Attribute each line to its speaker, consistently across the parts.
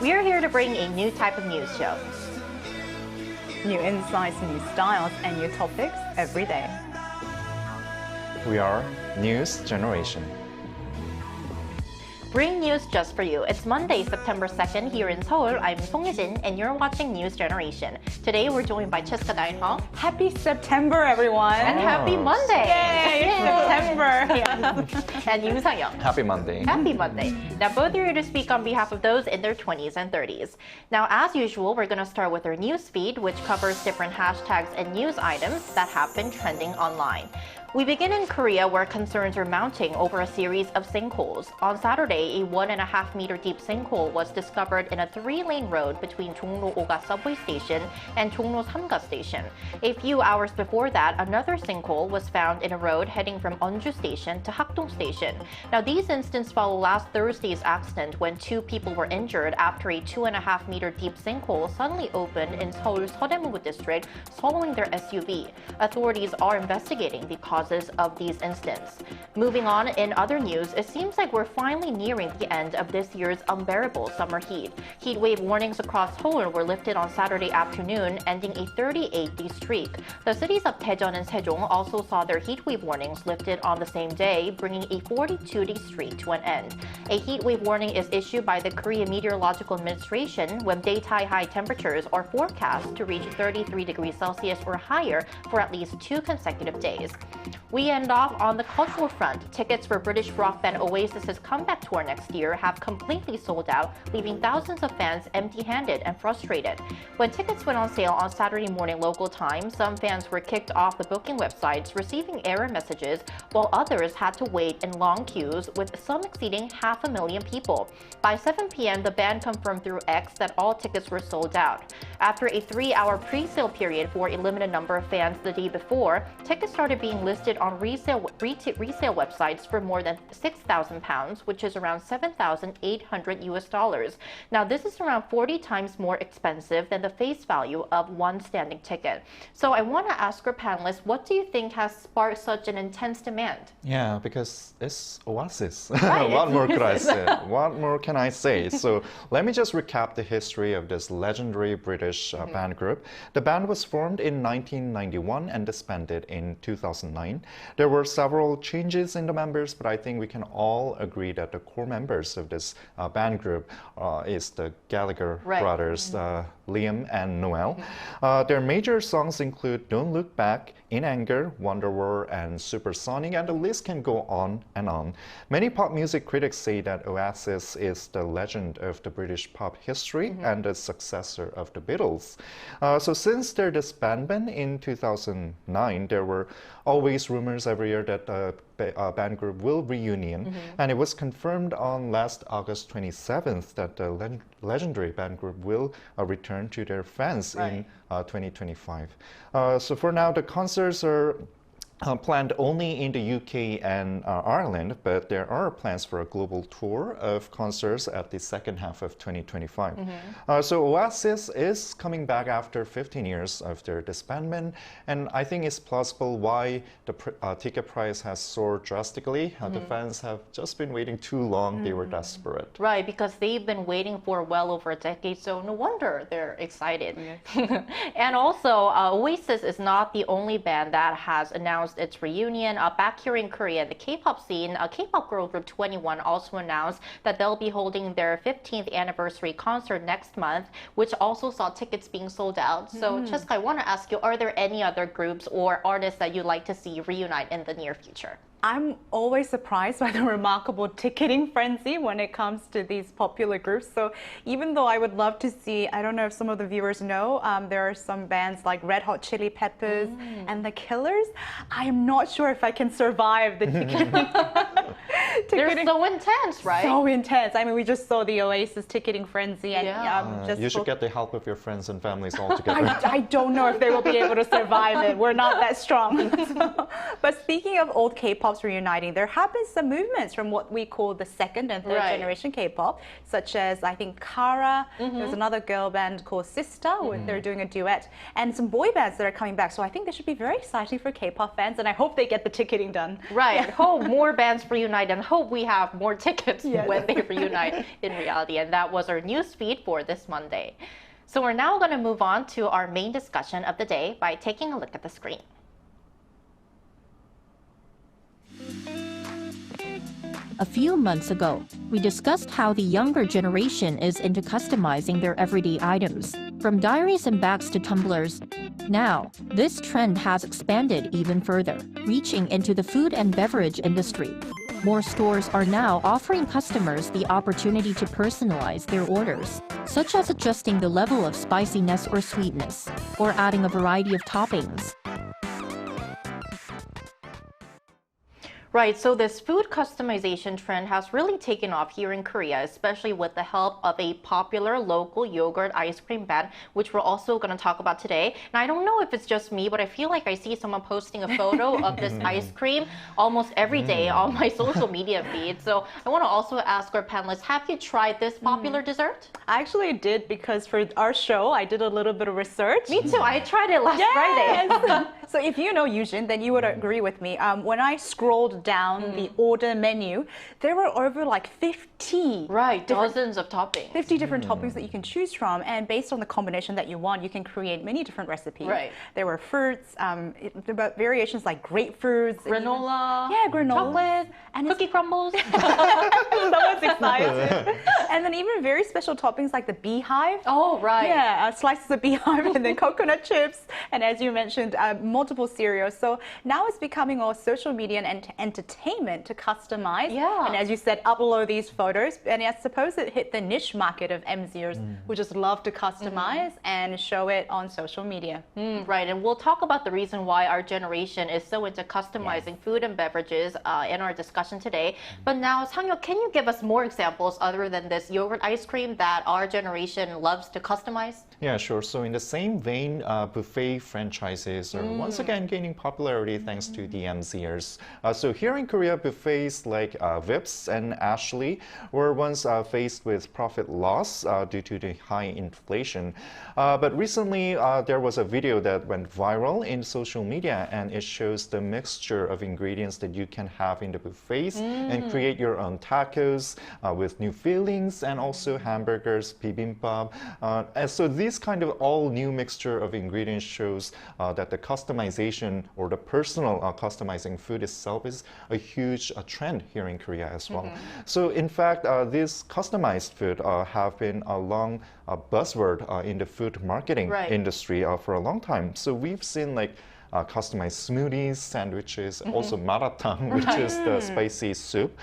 Speaker 1: We are here to bring a new type of news show.
Speaker 2: New insights, new styles, and new topics every day.
Speaker 3: We are News Generation.
Speaker 1: Bring news just for you. It's Monday, September 2nd here in Seoul. I'm Song Yejin, and you're watching News Generation. Today, we're joined by Cheska Dainhong.
Speaker 2: Happy September, everyone!
Speaker 1: And happy Monday!
Speaker 2: Yay! It's September!
Speaker 1: Yeah. And Yoon Sang-young.
Speaker 3: Happy Monday.
Speaker 1: Happy Monday. Now, both are here to speak on behalf of those in their 20s and 30s. Now, as usual, we're going to start with our news feed, which covers different hashtags and news items that have been trending online. We begin in Korea, where concerns are mounting over a series of sinkholes. On Saturday, a 1.5-meter deep sinkhole was discovered in a 3-lane road between Jongno-oga subway station and Jongno-samga station. A few hours before that, another sinkhole was found in a road heading from Onju station to Hakdong station. Now, these incidents follow last Thursday's accident when 2 people were injured after a 2.5-meter deep sinkhole suddenly opened in Seoul's Seodaemungu district following their SUV. Authorities are investigating the causes of these incidents. Moving on, in other news, it seems like we're finally nearing the end of this year's unbearable summer heat. Heat wave warnings across Seoul were lifted on Saturday afternoon, ending a 38-day streak. The cities of Daejeon and Sejong also saw their heat wave warnings lifted on the same day, bringing a 42-day streak to an end. A heat wave warning is issued by the Korea Meteorological Administration when daytime high temperatures are forecast to reach 33 degrees Celsius or higher for at least 2 consecutive days. We end off on the cultural front. Tickets for British rock band Oasis's comeback tour next year have completely sold out, leaving thousands of fans empty-handed and frustrated. When tickets went on sale on Saturday morning local time, some fans were kicked off the booking websites, receiving error messages, while others had to wait in long queues, with some exceeding 500,000 people. By 7 p.m., the band confirmed through X that all tickets were sold out. After a 3-hour pre-sale period for a limited number of fans the day before, tickets started being listed on resale websites for more than £6,000, which is around $7,800. Now, this is around 40 times more expensive than the face value of one standing ticket. So I want to ask our panelists, what do you think has sparked such an intense demand?
Speaker 3: Yeah, because it's Oasis.
Speaker 1: Right.
Speaker 3: What more could I say? What more can I say? So let me just recap the history of this legendary British band group. The band was formed in 1991 and disbanded in 2009. There were several changes in the members, but I think we can all agree that the core members of this band group is the Gallagher brothers, Liam and Noel. Their major songs include Don't Look Back, In Anger, Wonder War, and Supersonic, and the list can go on and on. Many pop music critics say that Oasis is the legend of the British pop history and the successor of the Beatles. So since their disbandment in 2009, there were always rumors every year that the band group will reunion, and it was confirmed on last August 27th that the legendary band group will return to their fans in 2025. So for now, the concerts are planned only in the UK and Ireland, but there are plans for a global tour of concerts at the second half of 2025. So Oasis is coming back after 15 years of their disbandment, and I think it's plausible why the ticket price has soared drastically. The fans have just been waiting too long. They were desperate.
Speaker 1: Right, because they've been waiting for well over a decade, so no wonder they're excited. And also, Oasis is not the only band that has announced its reunion. Back here in Korea, the K-pop scene, K-pop girl group 21 also announced that they'll be holding their 15th anniversary concert next month, which also saw tickets being sold out. So, Cheska, I want to ask you, are there any other groups or artists that you'd like to see reunite in the near future?
Speaker 2: I'm always surprised by the remarkable ticketing frenzy when it comes to these popular groups. So even though I would love to see, I don't know if some of the viewers know, there are some bands like Red Hot Chili Peppers and The Killers. I am not sure if I can survive the ticketing.
Speaker 1: They're so intense, right?
Speaker 2: So intense. I mean, we just saw the Oasis ticketing frenzy. And
Speaker 3: you should get the help of your friends and families all together.
Speaker 2: I don't know if they will be able to survive it. We're not that strong. But speaking of old K-pop reuniting, there have been some movements from what we call the second and third generation K-pop, such as I think Kara, there's another girl band called Sister, they're doing a duet, and some boy bands that are coming back. So I think this should be very exciting for K-pop fans, and I hope they get the ticketing done.
Speaker 1: Right, I hope more bands reunite and hope we have more tickets when they reunite in reality. And that was our news feed for this Monday. So we're now going to move on to our main discussion of the day by taking a look at the screen.
Speaker 4: A few months ago, we discussed how the younger generation is into customizing their everyday items, from diaries and bags to tumblers. Now, this trend has expanded even further, reaching into the food and beverage industry. More stores are now offering customers the opportunity to personalize their orders, such as adjusting the level of spiciness or sweetness, or adding a variety of toppings.
Speaker 1: Right, so this food customization trend has really taken off here in Korea, especially with the help of a popular local yogurt ice cream brand, which we're also going to talk about today. And I don't know if it's just me, but I feel like I see someone posting a photo of this ice cream almost every day on my social media feed. So I want to also ask our panelists, have you tried this popular dessert?
Speaker 2: I actually did, because for our show, I did a little bit of research.
Speaker 1: Me too. I tried it last Friday.
Speaker 2: So if you know Yujin, then you would agree with me. When I scrolled down the order menu, there were over like 50.
Speaker 1: Right, dozens of toppings.
Speaker 2: 50 different toppings that you can choose from, and based on the combination that you want, you can create many different recipes.
Speaker 1: Right.
Speaker 2: There were fruits, variations like grapefruits,
Speaker 1: Granola,
Speaker 2: granola,
Speaker 1: chocolate,
Speaker 2: and
Speaker 1: cookie crumbles.
Speaker 2: someone's excited. And then even very special toppings like the beehive.
Speaker 1: Oh, right.
Speaker 2: Yeah, slices of beehive and then coconut chips, and as you mentioned, multiple cereals. So now it's becoming all social media and entertainment to customize.
Speaker 1: Yeah.
Speaker 2: And as you said, upload these photos. And I suppose it hit the niche market of MZers who just love to customize and show it on social media.
Speaker 1: Right, and we'll talk about the reason why our generation is so into customizing food and beverages in our discussion today. But now, Sang-Yeok, can you give us more examples other than this yogurt ice cream that our generation loves to customize?
Speaker 3: Yeah, sure. So in the same vein, buffet franchises are once again gaining popularity thanks to the MZers. So here in Korea, buffets like Vips and Ashley were once faced with profit loss due to the high inflation. But recently, there was a video that went viral in social media, and it shows the mixture of ingredients that you can have in the buffets and create your own tacos with new fillings, and also hamburgers, bibimbap. And so this kind of all new mixture of ingredients shows that the customization or the personal customizing food itself is a huge trend here in Korea as well. So in fact, this customized food have been a long buzzword in the food marketing industry for a long time. So we've seen like customized smoothies, sandwiches, also maratang, which is the spicy soup,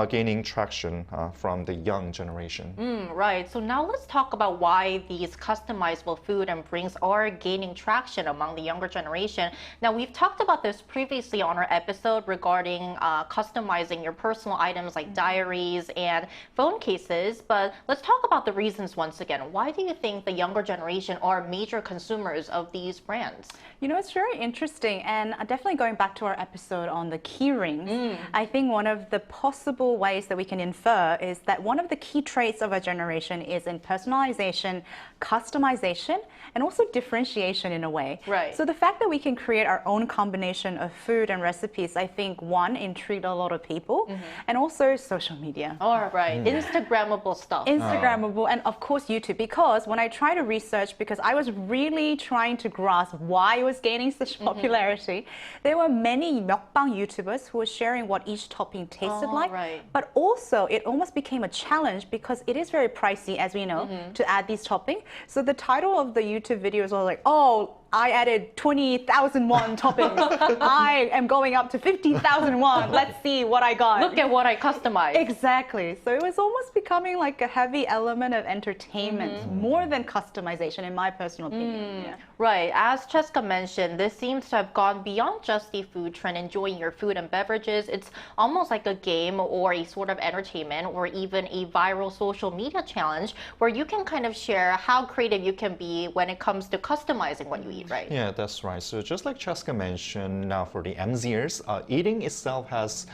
Speaker 3: gaining traction from the young generation.
Speaker 1: Right, so now let's talk about why these customizable food and drinks are gaining traction among the younger generation. Now, we've talked about this previously on our episode regarding customizing your personal items like diaries and phone cases, but let's talk about the reasons once again. Why do you think the younger generation are major consumers of these brands?
Speaker 2: You know, it's very interesting, and definitely going back to our episode on the key rings, I think one of the possible ways that we can infer is that one of the key traits of our generation is in personalization, customization, and also differentiation in a way.
Speaker 1: Right.
Speaker 2: So the fact that we can create our own combination of food and recipes, I think, one, intrigued a lot of people, and also social media.
Speaker 1: All right, Instagrammable stuff.
Speaker 2: Instagrammable, and of course YouTube, because when I try to research, because I was really trying to grasp why it was gaining such popularity, there were many mukbang YouTubers who were sharing what each topping tasted like, but also it almost became a challenge because it is very pricey, as we know, to add these toppings. So the title of the YouTube videos was like, oh, I added 20,000 won toppings. I am going up to 50,000 won. Let's see what I got.
Speaker 1: Look at what I customized.
Speaker 2: Exactly. So it was almost becoming like a heavy element of entertainment, more than customization, in my personal opinion. Yeah.
Speaker 1: Right. As Cheska mentioned, this seems to have gone beyond just the food trend, enjoying your food and beverages. It's almost like a game or a sort of entertainment or even a viral social media challenge where you can kind of share how creative you can be when it comes to customizing what you eat, right?
Speaker 3: Yeah, that's right. So just like Cheska mentioned, now for the MZers, eating itself has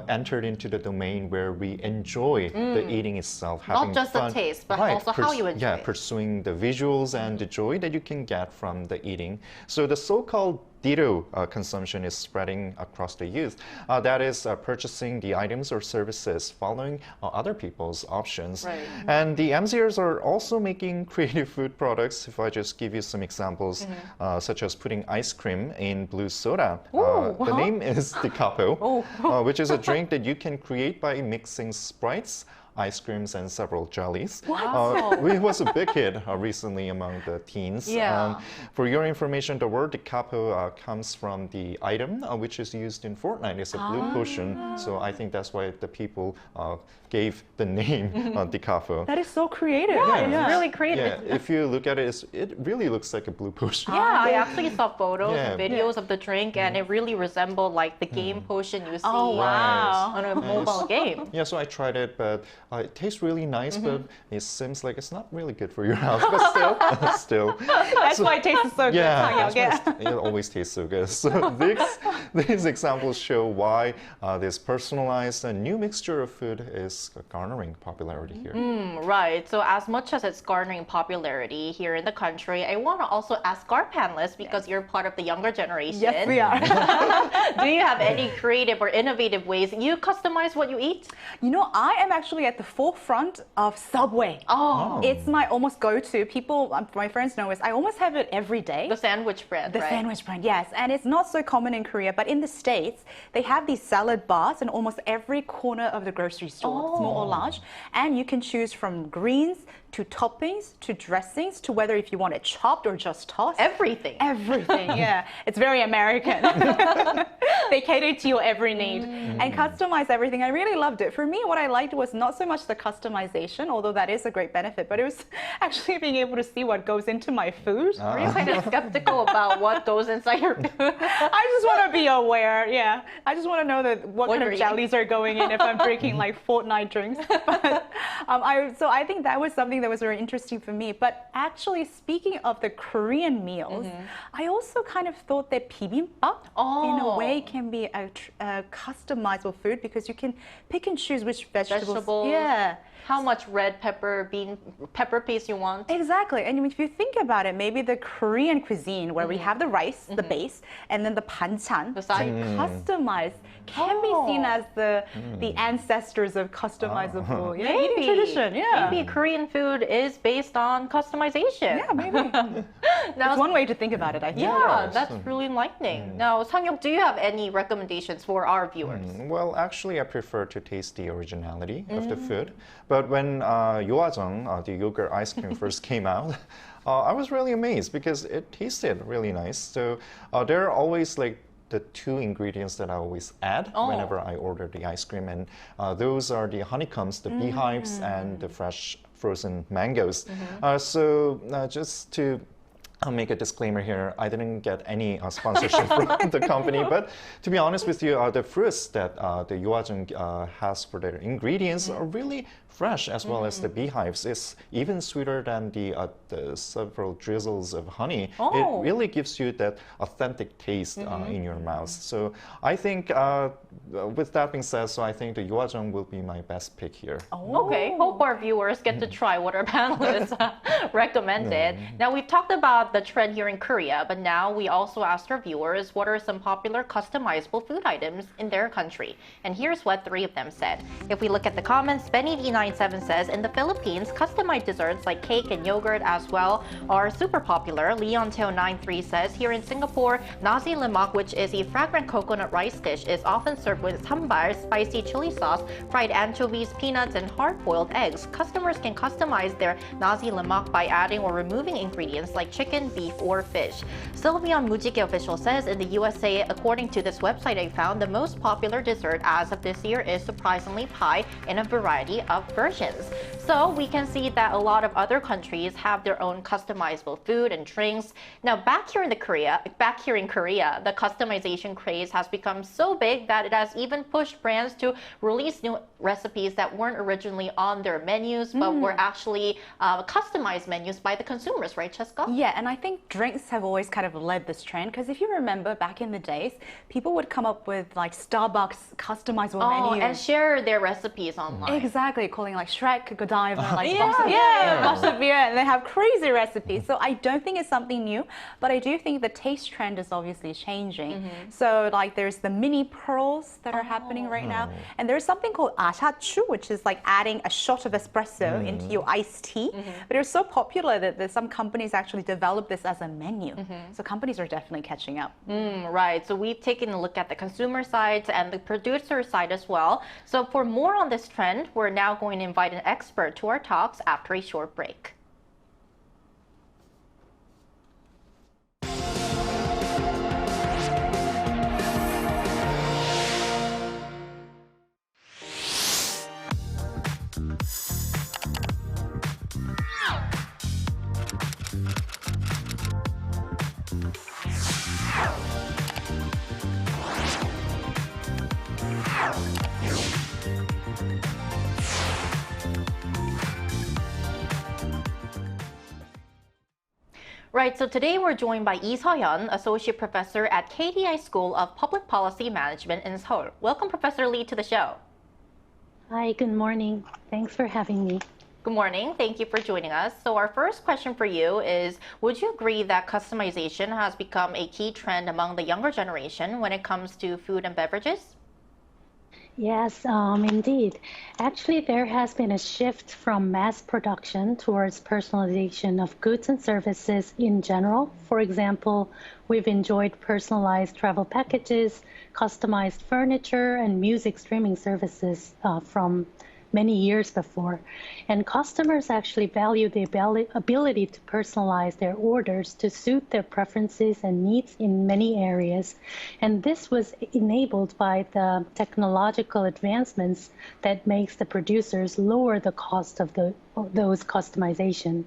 Speaker 3: entered into the domain where we enjoy the eating itself.
Speaker 1: Not just
Speaker 3: fun.
Speaker 1: the taste, but also how you enjoy it.
Speaker 3: Pursuing the visuals and the joy that you can get from the eating. So the so-called ditto consumption is spreading across the youth. That is purchasing the items or services following other people's options.
Speaker 1: Right.
Speaker 3: And the MZers are also making creative food products. If I just give you some examples, such as putting ice cream in blue soda. The name is Dicapo, which is a drink that you can create by mixing Sprites, ice creams, and several jellies. It was a big hit recently among the teens.
Speaker 1: Yeah.
Speaker 3: For your information, the word Dicapo comes from the item which is used in Fortnite. It's a blue potion. So I think that's why the people gave the name Dicapo.
Speaker 2: That is so creative.
Speaker 1: It's really creative.
Speaker 3: Yeah, if you look at it, it really looks like a blue potion.
Speaker 1: Yeah, I actually saw photos and
Speaker 3: Yeah.
Speaker 1: videos of the drink, and it really resembled like the game potion you see
Speaker 2: wow.
Speaker 1: on a mobile game.
Speaker 3: Yeah, so I tried it, but it tastes really nice, but it seems like it's not really good for your health. But still.
Speaker 2: That's why it tastes so good.
Speaker 3: Yeah,
Speaker 2: Sangyeok.
Speaker 3: that's why it always tastes so good. So these examples show why this personalized and new mixture of food is garnering popularity here.
Speaker 1: Right. So as much as it's garnering popularity here in the country, I want to also ask our panelists, because you're part of the younger generation.
Speaker 2: Yes, we are.
Speaker 1: Do you have any creative or innovative ways you customize what you eat?
Speaker 2: You know, I am actually at the forefront of Subway.
Speaker 1: Oh.
Speaker 2: It's my almost go-to. People, my friends know this. I almost have it every day.
Speaker 1: The sandwich bread,
Speaker 2: The
Speaker 1: right?
Speaker 2: sandwich brand, yes. And it's not so common in Korea, but in the States, they have these salad bars in almost every corner of the grocery store, small or large. And you can choose from greens to toppings to dressings to whether if you want it chopped or just tossed.
Speaker 1: Everything.
Speaker 2: Everything, yeah. It's very American. They cater to your every need and customize everything. I really loved it. For me, what I liked was not so much the customization, although that is a great benefit, but it was actually being able to see what goes into my food.
Speaker 1: Are you kind of skeptical about what goes inside your food?
Speaker 2: I just want to be aware, yeah. I just want to know that what kind
Speaker 1: you're
Speaker 2: of jellies are going in if I'm drinking like Fortnite drinks. But, so I think that was something that was very interesting for me. But actually, speaking of the Korean meals, I also kind of thought that bibimbap in a way can be a customizable food because you can pick and choose which vegetables. Yeah.
Speaker 1: How much red pepper, pepper paste you want.
Speaker 2: Exactly. And if you think about it, maybe the Korean cuisine where we have the rice, the base, and then the banchan,
Speaker 1: The side.
Speaker 2: customized, can be seen as the ancestors of customizable eating tradition. Yeah.
Speaker 1: Maybe Korean food is based on customization.
Speaker 2: Yeah, maybe.
Speaker 1: Now,
Speaker 2: It's one way to think about it, I think.
Speaker 1: yeah, that's really enlightening. Now, Sangyeok, do you have any recommendations for our viewers?
Speaker 3: Well, actually, I prefer to taste the originality of the food. But when Yoajang, the yogurt ice cream, first came out, I was really amazed because it tasted really nice. So there are always like the two ingredients that I always add whenever I order the ice cream, and those are the honeycombs, the beehives, and the fresh frozen mangoes. So just to make a disclaimer here, I didn't get any sponsorship from the company, but to be honest with you, the fruits that the Yoajang has for their ingredients are really fresh, as well as the beehives. It's even sweeter than the several drizzles of honey. It really gives you that authentic taste in your mouth. So I think, with that being said, so I think the Yoajang will be my best pick here.
Speaker 1: Okay, hope our viewers get to try what our panelists recommended. Now, we've talked about the trend here in Korea, but now we also asked our viewers what are some popular customizable food items in their country. And here's what 3 of them said. If we look at the comments, Benny-D97 says, in the Philippines, customized desserts like cake and yogurt as well are super popular. Leonteo93 says, here in Singapore, nasi lemak, which is a fragrant coconut rice dish, is often served with sambal, spicy chili sauce, fried anchovies, peanuts, and hard-boiled eggs. Customers can customize their nasi lemak by adding or removing ingredients like chicken, beef, or fish. Sylvian Mujike official says, in the USA, according to this website I found, the most popular dessert as of this year is surprisingly pie in a variety of versions. So we can see that a lot of other countries have their own customizable food and drinks. Now, back here in Korea, the customization craze has become so big that it has even pushed brands to release new recipes that weren't originally on their menus, but were actually customized menus by the consumers, right, Cheska?
Speaker 2: Yeah, and I think drinks have always kind of led this trend because if you remember back in the days, people would come up with like Starbucks customizable menus.
Speaker 1: And share their recipes online.
Speaker 2: Exactly. calling like Shrek, Godiva, like Bosavia, and they have crazy recipes. So I don't think it's something new, but I do think the taste trend is obviously changing. So like there's the mini pearls that are happening right now, and there's something called 아샤추, which is like adding a shot of espresso into your iced tea. But it was so popular that some companies actually developed this as a menu. So companies are definitely catching up.
Speaker 1: Right. So we've taken a look at the consumer side and the producer side as well. So for more on this trend, we're now going to invite an expert to our talks after a short break. Right, so today we're joined by Lee Seo-hyun, Associate Professor at KDI School of Public Policy Management in Seoul. Welcome, Professor Lee, to the show.
Speaker 5: Hi, good morning. Thanks for having me.
Speaker 1: Good morning. Thank you for joining us. So our first question for you is, would you agree that customization has become a key trend among the younger generation when it comes to food and beverages?
Speaker 5: Yes, indeed. Actually, there has been a shift from mass production towards personalization of goods and services in general. For example, we've enjoyed personalized travel packages, customized furniture, and music streaming services from many years before. And customers actually value the ability to personalize their orders to suit their preferences and needs in many areas. And this was enabled by the technological advancements that makes the producers lower the cost of those customization.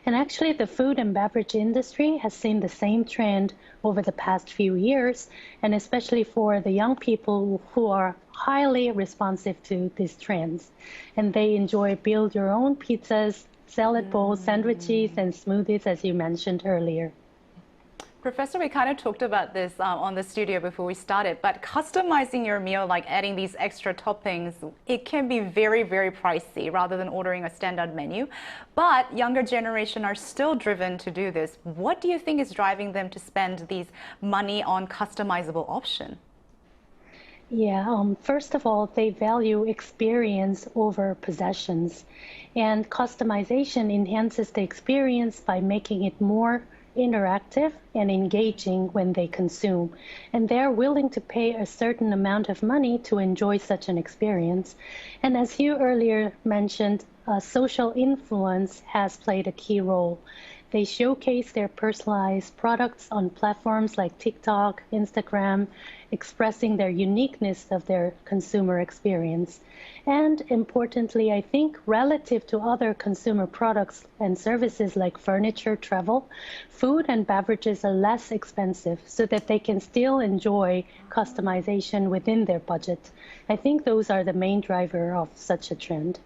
Speaker 5: And actually, the food and beverage industry has seen the same trend over the past few years, and especially for the young people who are highly responsive to these trends. And they enjoy build your own pizzas, salad bowls, sandwiches, and smoothies, as you mentioned earlier.
Speaker 2: Professor, we kind of talked about this on the studio before we started, but customizing your meal, like adding these extra toppings, it can be very, very pricey rather than ordering a standard menu. But younger generation are still driven to do this. What do you think is driving them to spend these money on customizable option?
Speaker 5: Yeah, first of all, they value experience over possessions. And customization enhances the experience by making it more interactive and engaging when they consume. And they're willing to pay a certain amount of money to enjoy such an experience. And as you earlier mentioned, social influence has played a key role. They showcase their personalized products on platforms like TikTok, Instagram, expressing their uniqueness of their consumer experience. And importantly, I think relative to other consumer products and services like furniture, travel, food and beverages are less expensive so that they can still enjoy customization within their budget. I think those are the main driver of such a trend.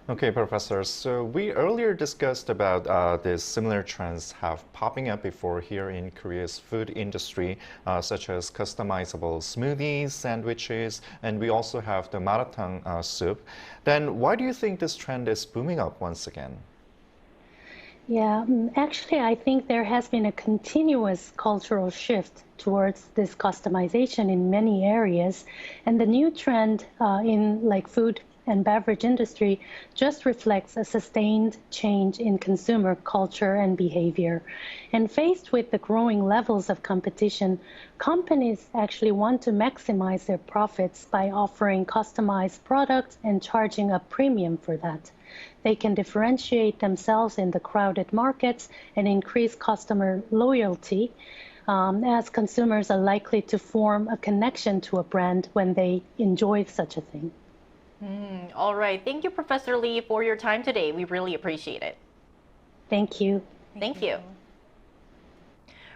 Speaker 3: Okay, Professor. So we earlier discussed about these similar trends have popping up before here in Korea's food industry, such as customizable smoothies, sandwiches, and we also have the maratang soup. Then why do you think this trend is booming up once again?
Speaker 5: Yeah, actually, I think there has been a continuous cultural shift towards this customization in many areas, and the new trend in like food and beverage industry just reflects a sustained change in consumer culture and behavior. And faced with the growing levels of competition, companies actually want to maximize their profits by offering customized products and charging a premium for that. They can differentiate themselves in the crowded markets and increase customer loyalty, as consumers are likely to form a connection to a brand when they enjoy such a thing.
Speaker 1: All right. Thank you, Professor Lee, for your time today. We really appreciate it.
Speaker 5: Thank you.
Speaker 1: Thank you.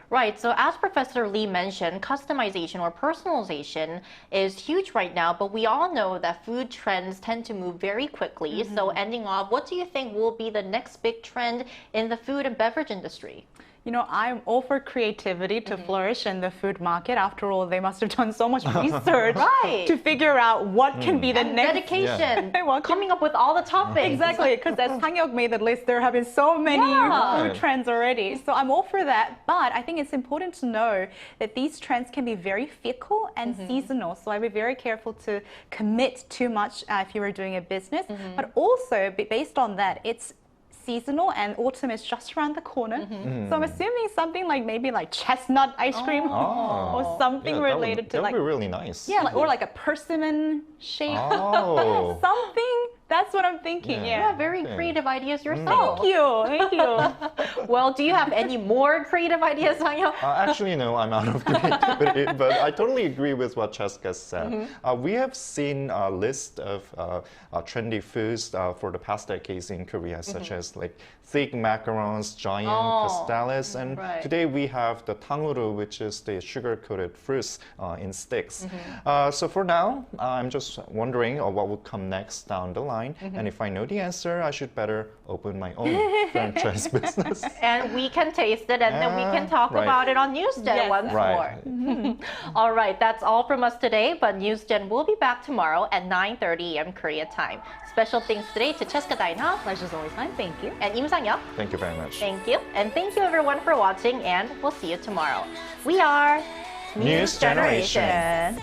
Speaker 1: Right, so as Professor Lee mentioned, customization or personalization is huge right now, but we all know that food trends tend to move very quickly. So ending off, what do you think will be the next big trend in the food and beverage industry?
Speaker 2: You know, I'm all for creativity to flourish in the food market. After all, they must have done so much research
Speaker 1: Right.
Speaker 2: to figure out what can be the next
Speaker 1: Dedication,
Speaker 2: What can-
Speaker 1: coming up with all the topics.
Speaker 2: Exactly, because as Sang-yeok made the list, there have been so many
Speaker 1: Yeah.
Speaker 2: food trends already. So I'm all for that. But I think it's important to know that these trends can be very fickle and seasonal. So I'd be very careful to commit too much if you were doing a business. But also, based on that, it's seasonal and autumn is just around the corner. So I'm assuming something like maybe like chestnut ice cream or something related to
Speaker 3: that
Speaker 2: like
Speaker 3: would be really nice.
Speaker 2: yeah, or like a persimmon shape.
Speaker 3: Oh.
Speaker 2: Something. That's what I'm thinking.
Speaker 1: Yeah,
Speaker 2: Yeah.
Speaker 1: very
Speaker 3: Okay.
Speaker 1: creative ideas yourself.
Speaker 2: Thank you. Thank you.
Speaker 1: Well, do you have any more creative ideas, Sang-yeok?
Speaker 3: Actually, no, I'm out of creativity, but I totally agree with what Cheska said. We have seen a list of trendy foods for the past decades in Korea, such as like thick macarons, giant pasteles, and
Speaker 1: right.
Speaker 3: today we have the tanguru, which is the sugar-coated fruits in sticks. So for now, I'm just wondering what will come next down the line, and if I know the answer, I should better open my own franchise business.
Speaker 1: And we can taste it and then we can talk
Speaker 3: right.
Speaker 1: about it on NewsGen
Speaker 2: Yes.
Speaker 1: once
Speaker 3: Right.
Speaker 1: more. All right, that's all from us today, but NewsGen will be back tomorrow at 9:30 a.m. Korea time. Special thanks today to Cheska Daina
Speaker 2: Pleasure's always mine. Thank you.
Speaker 1: and Im Sang-yeok.
Speaker 3: Thank you very much.
Speaker 1: Thank you. And thank you everyone for watching, and we'll see you tomorrow. We are
Speaker 3: News Generation.
Speaker 2: And